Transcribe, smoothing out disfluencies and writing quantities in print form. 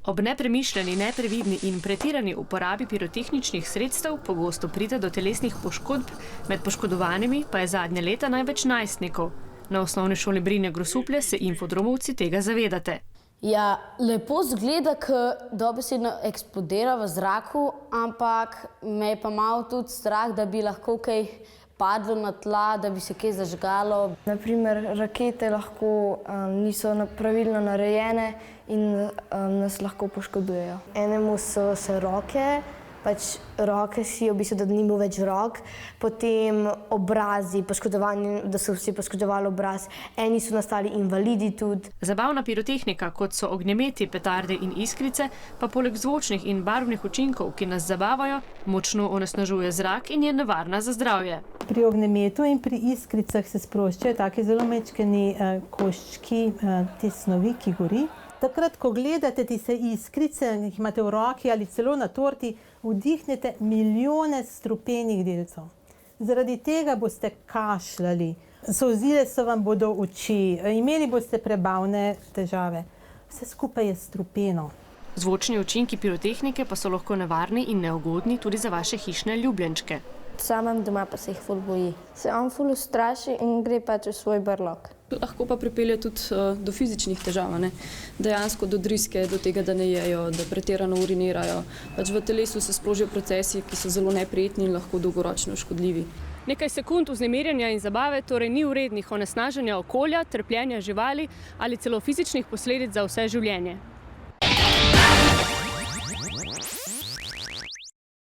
Ob nepremišljeni, neprevidni in pretirani uporabi pirotehničnih sredstev pogosto pride do telesnih poškodb, med poškodovanimi pa je zadnje leta največ najstnikov. Na osnovni šoli Brinje Grosuplje se infodromovci tega zavedate. Ja, lepo zgleda, ko dobesedno eksplodira v zraku, ampak me je pa malo tudi strah, da bi lahko kaj padlo na tla, da bi se kaj zažgalo. Naprimer, rakete lahko niso pravilno narejene in nas lahko poškodujejo. Enemu so se roke, roke si v bistvu, da ni bilo več rok, potem obrazi poškodovani, da so vsi poškodovali obraz, eni so nastali invalidi tudi. Zabavna pirotehnika, kot so ognjemeti, petarde in iskrice, pa poleg zvočnih in barvnih učinkov, ki nas zabavajo, močno onesnažuje zrak in je nevarna za zdravje. Pri ognjemetu in pri iskricah se sproščajo taki zelo majčkeni koščki te snovi, ki gori. Takrat, ko gledate tiste iskrice, jih imate v roki ali celo na torti, vdihnete milijone strupenih delcev. Zaradi tega boste kašljali, solzile se vam bodo oči, imeli boste prebavne težave. Vse skupaj je strupeno. Zvočni učinki pirotehnike pa so lahko nevarni in neugodni tudi za vaše hišne ljubljenčke. Samem doma pa se jih ful boji. Se on ful ustraši in gre pač v svoj brlog. Lahko pa pripelje tudi do fizičnih težav, dejansko do driske, do tega, da ne jejo, da pretirano urinirajo. Pač v telesu se sprožijo procesi, ki so zelo neprijetni in lahko dolgoročno škodljivi. Nekaj sekund vznemirjanja in zabave torej ni vrednih onesnaženja okolja, trpljenja živali ali celo fizičnih posledic za vse življenje.